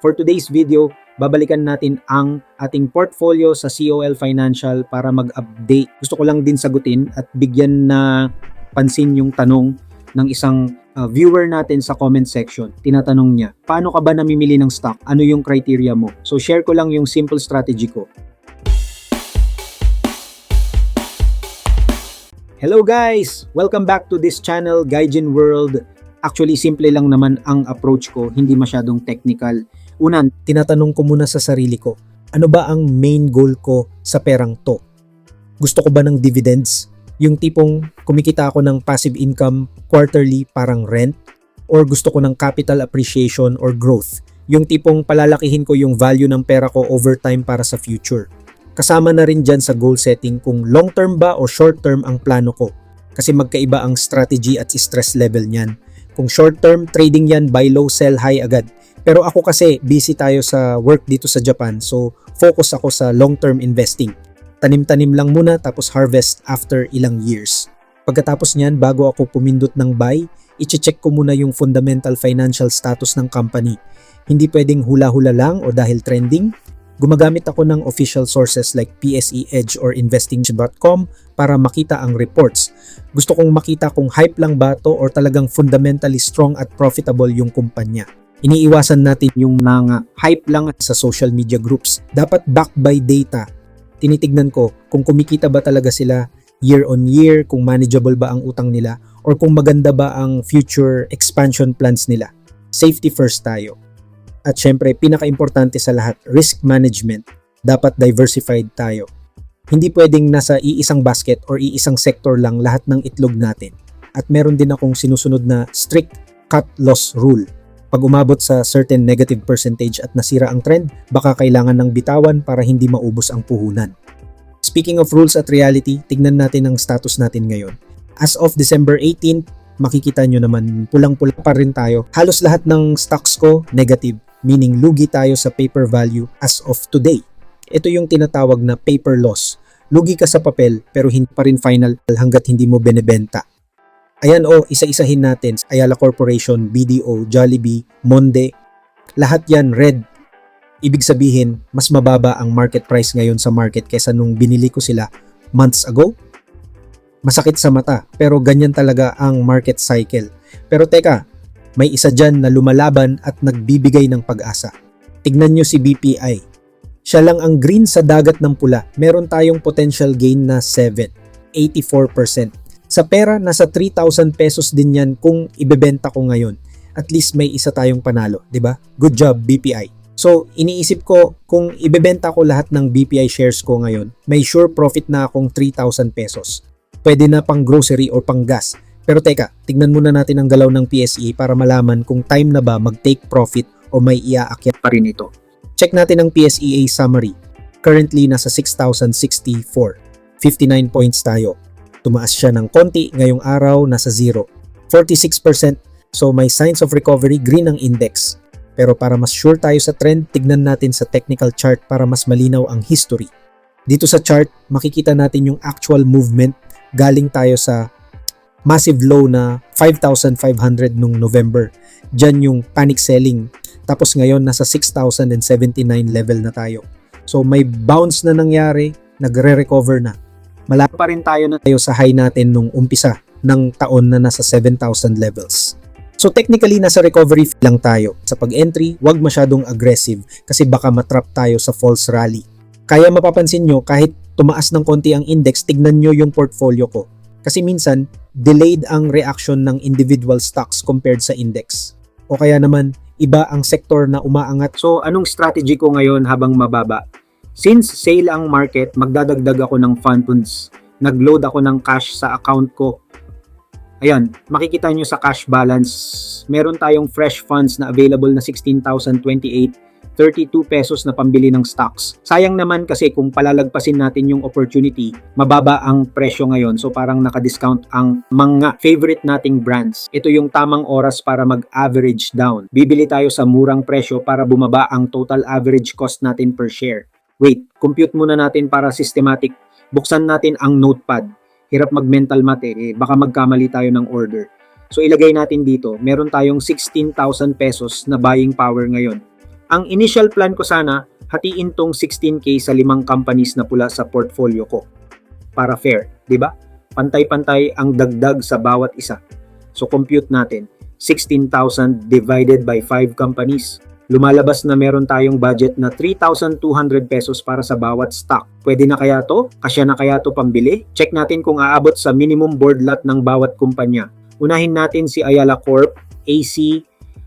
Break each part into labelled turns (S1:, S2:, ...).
S1: For today's video, babalikan natin ang ating portfolio sa COL Financial para mag-update. Gusto ko lang din sagutin at bigyan na pansin yung tanong ng isang viewer natin sa comment section. Tinatanong niya, paano ka ba namimili ng stock? Ano yung criteria mo? So share ko lang yung simple strategy ko. Hello guys! Welcome back to this channel, Gaijin World. Actually, simple lang naman ang approach ko, hindi masyadong technical. Una, tinatanong ko muna sa sarili ko, ano ba ang main goal ko sa perang to? Gusto ko ba ng dividends? Yung tipong kumikita ako ng passive income quarterly parang rent? Or gusto ko ng capital appreciation or growth? Yung tipong palalakihin ko yung value ng pera ko over time para sa future. Kasama na rin dyan sa goal setting kung long term ba o short term ang plano ko. Kasi magkaiba ang strategy at stress level niyan. Kung short term, trading yan, buy low, sell high agad. Pero ako kasi busy tayo sa work dito sa Japan, so focus ako sa long term investing. Tanim-tanim lang muna tapos harvest after ilang years. Pagkatapos niyan, bago ako pumindot ng buy, i-check ko muna yung fundamental financial status ng company. Hindi pwedeng hula-hula lang o dahil trending. Gumagamit ako ng official sources like PSE Edge or investing.com para makita ang reports. Gusto kong makita kung hype lang ba to or talagang fundamentally strong at profitable yung kumpanya. Iniiwasan natin yung hype lang sa social media groups. Dapat backed by data. Tinitignan ko kung kumikita ba talaga sila year on year, kung manageable ba ang utang nila, or kung maganda ba ang future expansion plans nila. Safety first tayo. At syempre, pinaka-importante sa lahat, risk management. Dapat diversified tayo. Hindi pwedeng nasa iisang basket or iisang sector lang lahat ng itlog natin. At meron din akong sinusunod na strict cut loss rule. Pag umabot sa certain negative percentage at nasira ang trend, baka kailangan ng bitawan para hindi maubos ang puhunan. Speaking of rules at reality, tignan natin ang status natin ngayon. As of December 18, makikita nyo naman pulang-pula pa rin tayo. Halos lahat ng stocks ko negative. Meaning lugi tayo sa paper value as of today. Ito yung tinatawag na paper loss. Lugi ka sa papel pero hindi pa rin final hanggat hindi mo benebenta. Ayan isa-isahin natin. Ayala Corporation, BDO, Jollibee, Monde. Lahat yan red. Ibig sabihin, mas mababa ang market price ngayon sa market kaysa nung binili ko sila months ago. Masakit sa mata pero ganyan talaga ang market cycle. Pero teka, may isa dyan na lumalaban at nagbibigay ng pag-asa. Tignan nyo si BPI. Siya lang ang green sa dagat ng pula. Meron tayong potential gain na 7, 84%. Sa pera, nasa 3,000 pesos din yan kung ibebenta ko ngayon. At least may isa tayong panalo, di ba? Good job, BPI. So, iniisip ko kung ibebenta ko lahat ng BPI shares ko ngayon, may sure profit na akong 3,000 pesos. Pwede na pang grocery or pang gas. Pero teka, tignan muna natin ang galaw ng PSE para malaman kung time na ba mag-take profit o may iaakyat pa rin ito. Check natin ang PSEA summary. Currently, nasa 6,064. 59 points tayo. Tumaas siya ng konti, ngayong araw nasa 0. 46%, so may signs of recovery, green ang index. Pero para mas sure tayo sa trend, tignan natin sa technical chart para mas malinaw ang history. Dito sa chart, makikita natin yung actual movement. Galing tayo sa massive low na 5,500 nung November. Diyan yung panic selling. Tapos ngayon nasa 6,079 level na tayo. So may bounce na nangyari, nagre-recover na. Malapit pa rin tayo sa high natin nung umpisa ng taon na nasa 7,000 levels. So technically nasa recovery lang tayo. Sa pag-entry, wag masyadong aggressive kasi baka matrap tayo sa false rally. Kaya mapapansin nyo kahit tumaas ng konti ang index, tignan nyo yung portfolio ko. Kasi minsan, delayed ang reaction ng individual stocks compared sa index. O kaya naman, iba ang sektor na umaangat. So, anong strategy ko ngayon habang mababa? Since sale ang market, magdadagdag ako ng funds. Nag-load ako ng cash sa account ko. Ayan, makikita nyo sa cash balance, meron tayong fresh funds na available na 16,028. 32 pesos na pambili ng stocks. Sayang naman kasi kung palalagpasin natin yung opportunity, mababa ang presyo ngayon. So parang naka-discount ang mga favorite nating brands. Ito yung tamang oras para mag-average down. Bibili tayo sa murang presyo para bumaba ang total average cost natin per share. Wait, compute muna natin para systematic. Buksan natin ang notepad. Hirap mag-mental math baka magkamali tayo ng order. So ilagay natin dito, meron tayong 16,000 pesos na buying power ngayon. Ang initial plan ko sana, hatiin tong 16K sa 5 companies na pula sa portfolio ko. Para fair, di ba? Pantay-pantay ang dagdag sa bawat isa. So compute natin, 16,000 divided by 5 companies. Lumalabas na meron tayong budget na 3,200 pesos para sa bawat stock. Pwede na kaya to? Kasya na kaya to pambili? Check natin kung aabot sa minimum board lot ng bawat kumpanya. Unahin natin si Ayala Corp, AC.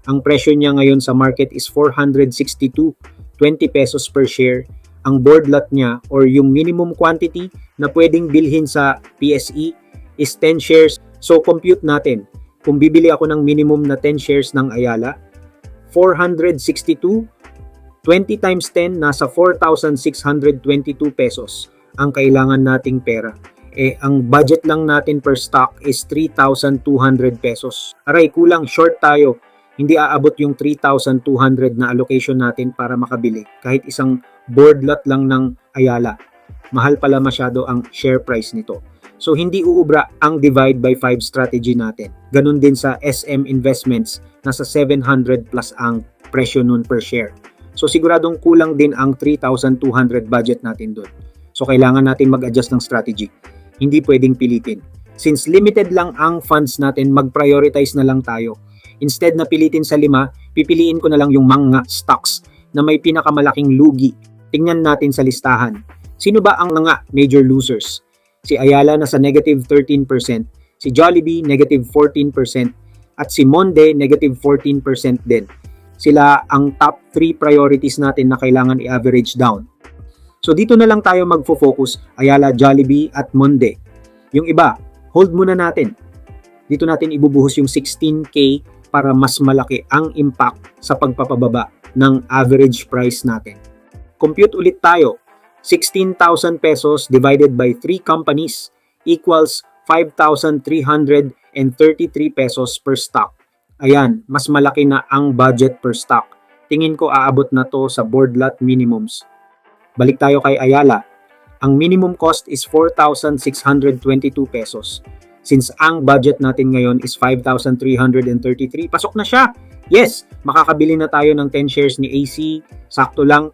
S1: Ang presyo niya ngayon sa market is 462, 20 pesos per share. Ang board lot niya or yung minimum quantity na pwedeng bilhin sa PSE is 10 shares. So compute natin, kung bibili ako ng minimum na 10 shares ng Ayala, 462, 20 times 10, nasa 4,622 pesos ang kailangan nating pera. Ang budget lang natin per stock is 3,200 pesos. Aray, kulang, short tayo. Hindi aabot yung 3,200 na allocation natin para makabili. Kahit isang board lot lang ng Ayala. Mahal pala masyado ang share price nito. So hindi uubra ang divide by 5 strategy natin. Ganun din sa SM Investments, nasa 700 plus ang presyo nun per share. So siguradong kulang din ang 3,200 budget natin doon. So kailangan natin mag-adjust ng strategy. Hindi pwedeng pilitin. Since limited lang ang funds natin, mag-prioritize na lang tayo. Instead na pilitin sa 5, pipiliin ko na lang yung mga stocks na may pinakamalaking lugi. Tingnan natin sa listahan. Sino ba ang mga major losers? Si Ayala nasa negative 13%, si Jollibee negative 14%, at si Monde negative 14% din. Sila ang top 3 priorities natin na kailangan i-average down. So dito na lang tayo magfo-focus, Ayala, Jollibee at Monde. Yung iba, hold muna natin. Dito natin ibubuhos yung 16K para mas malaki ang impact sa pagpapababa ng average price natin. Compute ulit tayo. 16,000 pesos divided by 3 companies equals 5,333 pesos per stock. Ayan, mas malaki na ang budget per stock. Tingin ko aabot na to sa board lot minimums. Balik tayo kay Ayala. Ang minimum cost is 4,622 pesos. Since ang budget natin ngayon is 5,333, pasok na siya. Yes, makakabili na tayo ng 10 shares ni AC. Sakto lang.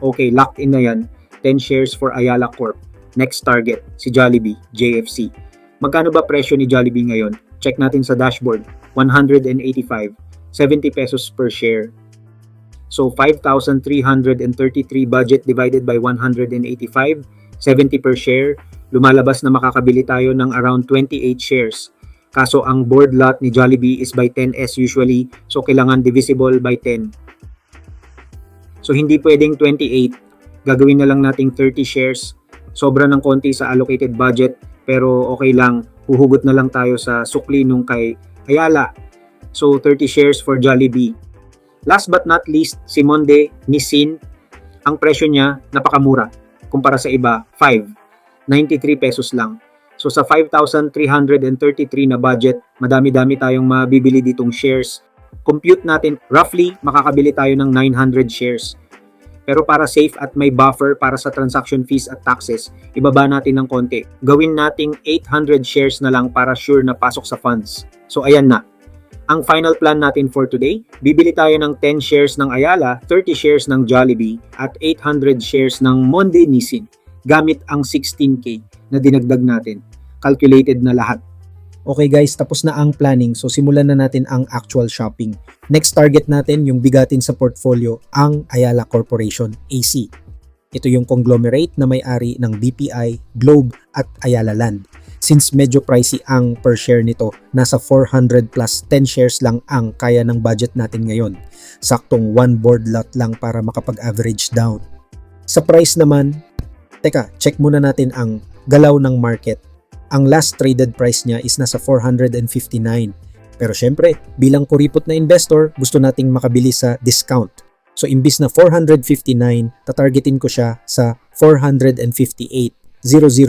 S1: Okay, locked in na yan. 10 shares for Ayala Corp. Next target, si Jollibee, JFC. Magkano ba presyo ni Jollibee ngayon? Check natin sa dashboard. 185, 70 pesos per share. So 5,333 budget divided by 185, 70 per share. Lumalabas na makakabili tayo ng around 28 shares. Kaso ang board lot ni Jollibee is by 10S usually, so kailangan divisible by 10. So hindi pwedeng 28, gagawin na lang nating 30 shares. Sobra ng konti sa allocated budget, pero okay lang, huhugot na lang tayo sa sukli nung kay Ayala. So 30 shares for Jollibee. Last but not least, si Monde Nissin, ang presyo niya napakamura kumpara sa iba, 93 pesos lang. So sa 5,333 na budget, madami-dami tayong mabibili ditong shares. Compute natin, roughly makakabili tayo ng 900 shares. Pero para safe at may buffer para sa transaction fees at taxes, ibaba natin ng konti. Gawin nating 800 shares na lang para sure na pasok sa funds. So ayan na. Ang final plan natin for today, bibili tayo ng 10 shares ng Ayala, 30 shares ng Jollibee, at 800 shares ng Monde Nissin gamit ang 16K na dinagdag natin. Calculated na lahat.
S2: Okay guys, tapos na ang planning, so simulan na natin ang actual shopping. Next target natin, yung bigatin sa portfolio, ang Ayala Corporation, AC. Ito yung conglomerate na may-ari ng BPI, Globe at Ayala Land. Since medyo pricey ang per share nito, nasa 400 plus 10 shares lang ang kaya ng budget natin ngayon. Saktong 1 board lot lang para makapag-average down. Sa price naman, check muna natin ang galaw ng market. Ang last traded price niya is nasa 459. Pero syempre, bilang kuripot na investor, gusto nating makabili sa discount. So imbis na 459, tatargetin ko siya sa 458.00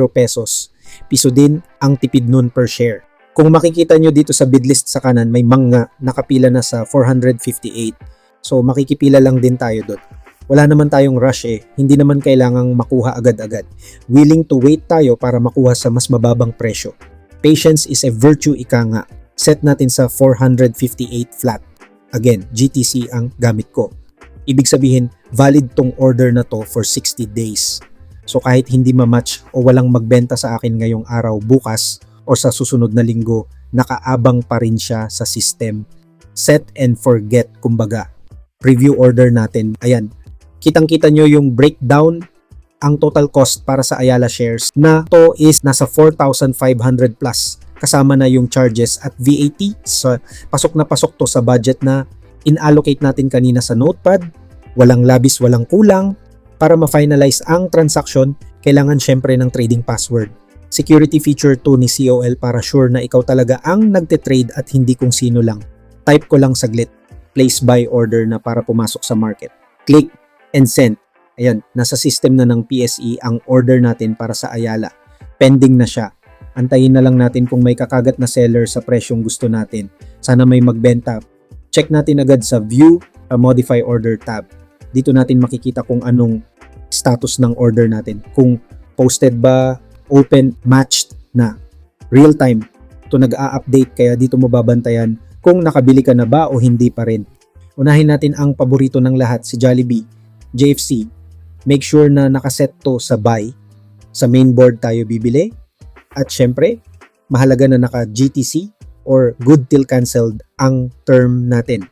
S2: pesos. Piso din ang tipid nun per share. Kung makikita nyo dito sa bid list sa kanan, may mga nakapila na sa 458. So makikipila lang din tayo doon. Wala naman tayong rush hindi naman kailangang makuha agad-agad. Willing to wait tayo para makuha sa mas mababang presyo. Patience is a virtue, ika nga. Set natin sa 458 flat. Again, GTC ang gamit ko. Ibig sabihin, valid tong order na to for 60 days. So kahit hindi ma-match o walang magbenta sa akin ngayong araw, bukas o sa susunod na linggo, nakaabang pa rin siya sa system. Set and forget, kumbaga. Preview order natin. Ayan. Kitang-kita nyo yung breakdown. Ang total cost para sa Ayala shares na to is nasa 4,500 plus. Kasama na yung charges at VAT. So, pasok na pasok to sa budget na in-allocate natin kanina sa notepad. Walang labis, walang kulang. Para ma-finalize ang transaction, kailangan syempre ng trading password. Security feature to ni COL para sure na ikaw talaga ang nagte-trade at hindi kung sino lang. Type ko lang saglit, place buy order na para pumasok sa market. Click and send. Ayan, nasa system na ng PSE ang order natin para sa Ayala. Pending na siya. Antayin na lang natin kung may kakagat na seller sa presyong gusto natin. Sana may magbenta. Check natin agad sa View, Modify Order tab. Dito natin makikita kung anong status ng order natin. Kung posted ba, open, matched na. Real time. Ito nag-a-update kaya dito mo babantayan kung nakabili ka na ba o hindi pa rin. Unahin natin ang paborito ng lahat, si Jollibee, JFC. Make sure na nakaset to sa buy. Sa main board tayo bibili. At syempre, mahalaga na naka GTC or good till canceled ang term natin.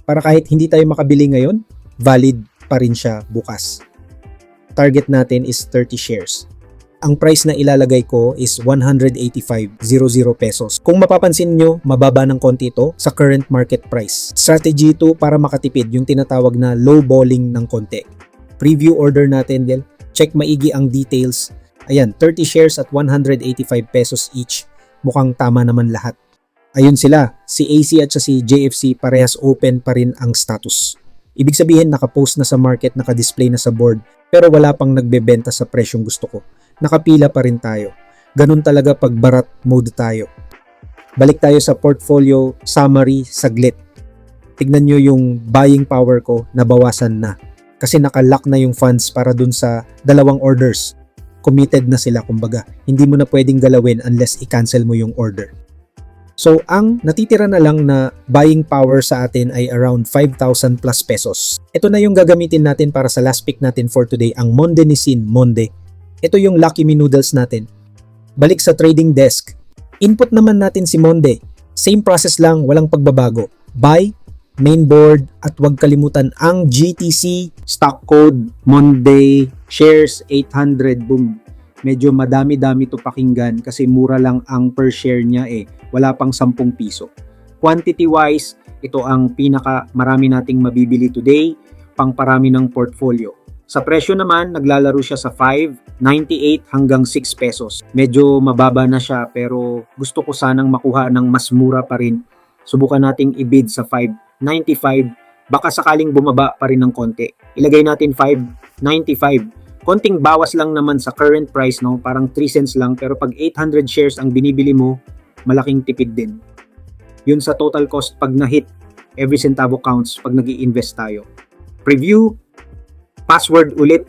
S2: Para kahit hindi tayo makabili ngayon, valid pa rin siya bukas. Target natin is 30 shares. Ang price na ilalagay ko is 185.00 pesos. Kung mapapansin nyo, mababa ng konti ito sa current market price. Strategy ito para makatipid, yung tinatawag na low balling ng konti. Preview order natin din. Check maigi ang details. Ayan, 30 shares at 185 pesos each. Mukhang tama naman lahat. Ayun sila, si AC at si JFC parehas open pa rin ang status. Ibig sabihin nakapost na sa market, nakadisplay na sa board, pero wala pang nagbebenta sa presyong gusto ko. Nakapila pa rin tayo. Ganun talaga pag barat mode tayo. Balik tayo sa portfolio summary saglit. Tignan nyo yung buying power ko, nabawasan na. Kasi nakalock na yung funds para dun sa dalawang orders. Committed na sila kumbaga. Hindi mo na pwedeng galawin unless i-cancel mo yung order. So, ang natitira na lang na buying power sa atin ay around 5,000 plus pesos. Ito na yung gagamitin natin para sa last pick natin for today, ang Monde Nissin Monde. Ito yung Lucky Me Noodles natin. Balik sa trading desk. Input naman natin si Monde. Same process lang, walang pagbabago. Buy, main board, at huwag kalimutan ang GTC, stock code, Monde, shares 800, boom. Medyo madami-dami to pakinggan kasi mura lang ang per share niya wala pang 10 piso. Quantity wise, ito ang pinaka marami nating mabibili today, pangparami ng portfolio. Sa presyo naman, naglalaro siya sa 5.98 hanggang 6 pesos. Medyo mababa na siya pero gusto ko sanang makuha ng mas mura pa rin. Subukan nating i-bid sa 5.95, baka sakaling bumaba pa rin ng konti. Ilagay natin 5.95. Konting bawas lang naman sa current price, no? Parang 3 cents lang, pero pag 800 shares ang binibili mo, malaking tipid din. Yun sa total cost pag na-hit, every centavo counts pag nag-i-invest tayo. Preview, password ulit,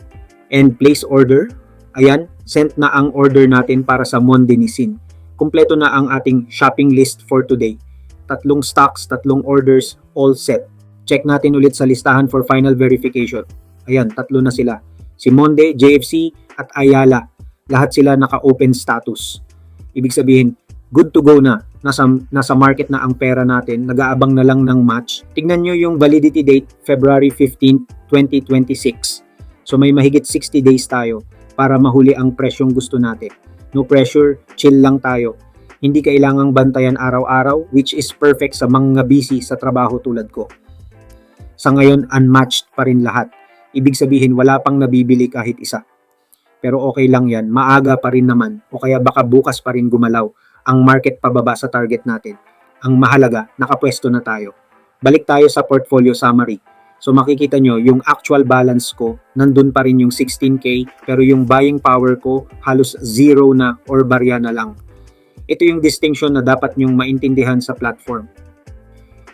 S2: and place order. Ayan, sent na ang order natin para sa Monde Nissin. Kumpleto na ang ating shopping list for today. 3 stocks, 3 orders, all set. Check natin ulit sa listahan for final verification. Ayan, 3 na sila. Si Monde, JFC, at Ayala. Lahat sila naka-open status. Ibig sabihin, good to go na. Nasa market na ang pera natin. Nag-aabang na lang ng match. Tignan nyo yung validity date, February 15, 2026. So may mahigit 60 days tayo para mahuli ang presyong gusto natin. No pressure, chill lang tayo. Hindi kailangang bantayan araw-araw, which is perfect sa mga busy sa trabaho tulad ko. Sa ngayon, unmatched pa rin lahat. Ibig sabihin wala pang nabibili kahit isa. Pero okay lang yan, maaga pa rin naman o kaya baka bukas pa rin gumalaw ang market pababa sa target natin. Ang mahalaga, nakapwesto na tayo. Balik tayo sa portfolio summary. So makikita nyo, yung actual balance ko, nandun pa rin yung 16K, pero yung buying power ko halos zero na or barya na lang. Ito yung distinction na dapat nyong maintindihan sa platform.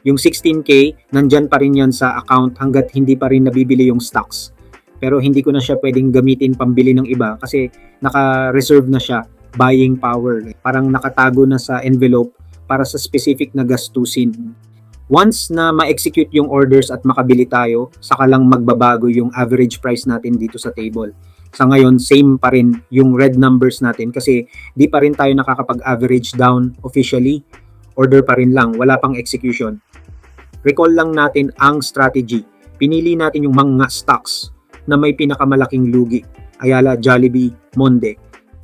S2: Yung 16K, nandyan pa rin yan sa account hanggat hindi pa rin nabibili yung stocks. Pero hindi ko na siya pwedeng gamitin pambili ng iba kasi naka-reserve na siya, buying power. Parang nakatago na sa envelope para sa specific na gastusin.
S1: Once na ma-execute yung orders at makabili tayo, saka lang magbabago yung average price natin dito sa table. Sa ngayon, same pa rin yung red numbers natin kasi di pa rin tayo nakakapag-average down officially. Order pa rin lang, wala pang execution. Recall lang natin ang strategy. Pinili natin yung mga stocks na may pinakamalaking lugi. Ayala, Jollibee, Monde.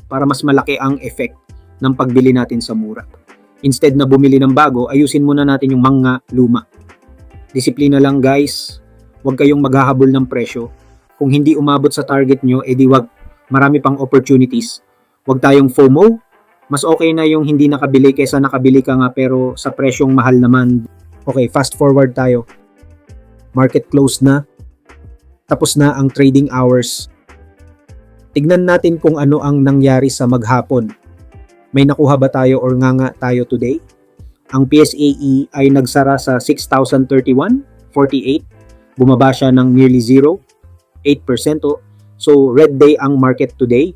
S1: Para mas malaki ang effect ng pagbili natin sa mura. Instead na bumili ng bago, ayusin muna natin yung mga luma. Disiplina lang guys. Huwag kayong maghahabol ng presyo. Kung hindi umabot sa target nyo, edi wag. Marami pang opportunities. Huwag tayong FOMO. Mas okay na yung hindi nakabili kaysa nakabili ka nga pero sa presyong mahal naman.
S2: Okay, fast forward tayo. Market close na. Tapos na ang trading hours. Tignan natin kung ano ang nangyari sa maghapon. May nakuha ba tayo or nga tayo today? Ang PSAE ay nagsara sa 6,031.48. Bumaba siya ng nearly 8%. So red day ang market today.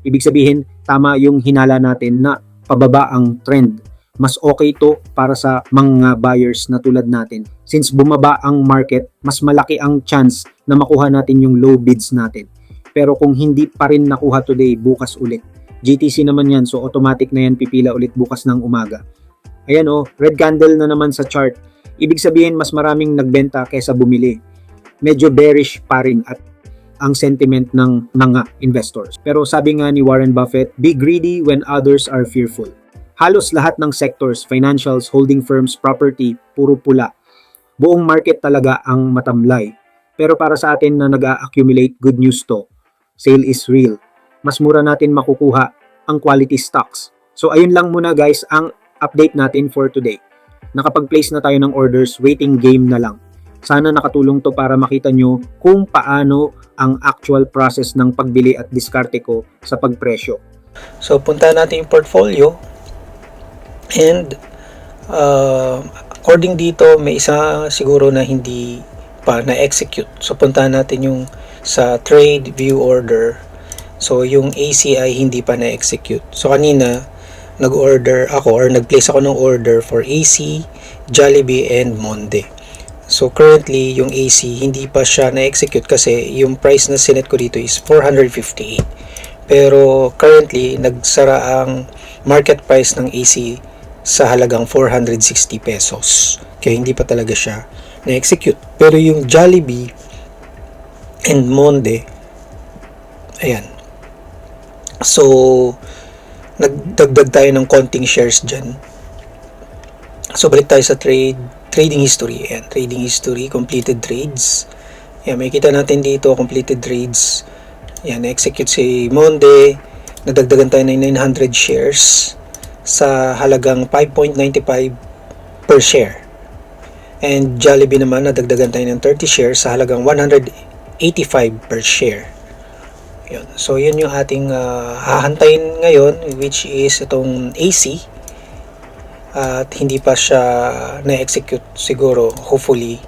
S2: Ibig sabihin, tama yung hinala natin na pababa ang trend. Mas okay to para sa mga buyers na tulad natin. Since bumaba ang market, mas malaki ang chance na makuha natin yung low bids natin. Pero kung hindi pa rin nakuha today, bukas ulit. GTC naman yan, so automatic na yan pipila ulit bukas ng umaga. Ayan red candle na naman sa chart. Ibig sabihin mas maraming nagbenta kaysa bumili. Medyo bearish pa rin at ang sentiment ng mga investors. Pero sabi nga ni Warren Buffett, be greedy when others are fearful. Halos lahat ng sectors, financials, holding firms, property, puro pula. Buong market talaga ang matamlay. Pero para sa atin na nag-accumulate, good news to. Sale is real. Mas mura natin makukuha ang quality stocks. So ayun lang muna guys ang update natin for today. Nakapag-place na tayo ng orders, waiting game na lang. Sana nakatulong to para makita nyo kung paano ang actual process ng pagbili at diskarte ko sa pagpresyo.
S3: So punta natin yung portfolio and according dito may isa siguro na hindi pa na-execute. So punta natin yung sa trade view order. So yung ACI hindi pa na-execute. So kanina nag-order ako or nag-place ako ng order for AC, Jollibee and Monde. So currently yung AC hindi pa siya na-execute kasi yung price na sinet ko dito is 458. Pero currently nagsara ang market price ng AC sa halagang 460 pesos. Kaya hindi pa talaga siya na-execute. Pero yung Jollibee and Monde, ayan. So nagdagdag tayo ng konting shares dyan. So balik tayo sa trading history. Ayan, trading history, completed trades. Ayan, makikita natin dito completed trades. Ayan, na-execute si Monde. Nadagdagan tayo ng 900 shares sa halagang 5.95 per share. And Jollibee naman, nadagdagan tayo ng 30 shares sa halagang 185 per share. Yun. So yun yung ating hahantayin ngayon, which is itong AC. At hindi pa siya na-execute siguro, hopefully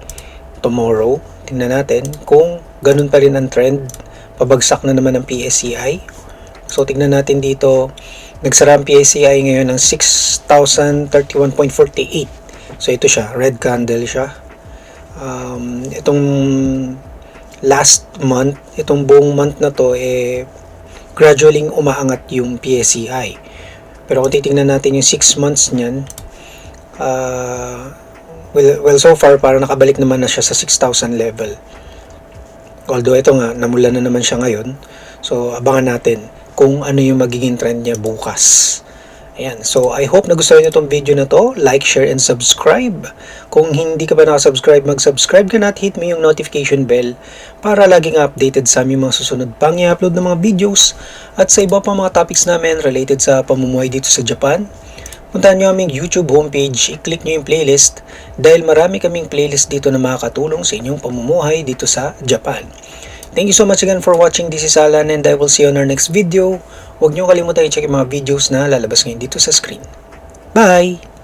S3: tomorrow. Tingnan natin kung ganun pa rin ang trend. Pabagsak na naman ang PSCI. So tingnan natin dito, nagsara ang PSCI ngayon ng 6,031.48. So ito siya, red candle siya. Itong last month, itong buong month na to, gradually umaangat yung PSCI. Pero kung titingnan natin yung 6 months niyan, well, so far, parang nakabalik naman na siya sa 6,000 level. Although ito nga, namula na naman siya ngayon. So, abangan natin kung ano yung magiging trend niya bukas. Ayan. So, I hope nagustuhan niyo itong video na to. Like, share, and subscribe. Kung hindi ka pa nakasubscribe, mag-subscribe ka na at hit mo yung notification bell para laging updated sa aming mga susunod pang i-upload ng mga videos at sa iba pang mga topics namin related sa pamumuhay dito sa Japan. Puntahan nyo aming YouTube homepage, i-click nyo yung playlist dahil marami kaming playlist dito na makakatulong sa inyong pamumuhay dito sa Japan. Thank you so much again for watching. This is Alan and I will see you on our next video. Huwag nyo kalimutan i-check yung mga videos na lalabas ngayon dito sa screen. Bye!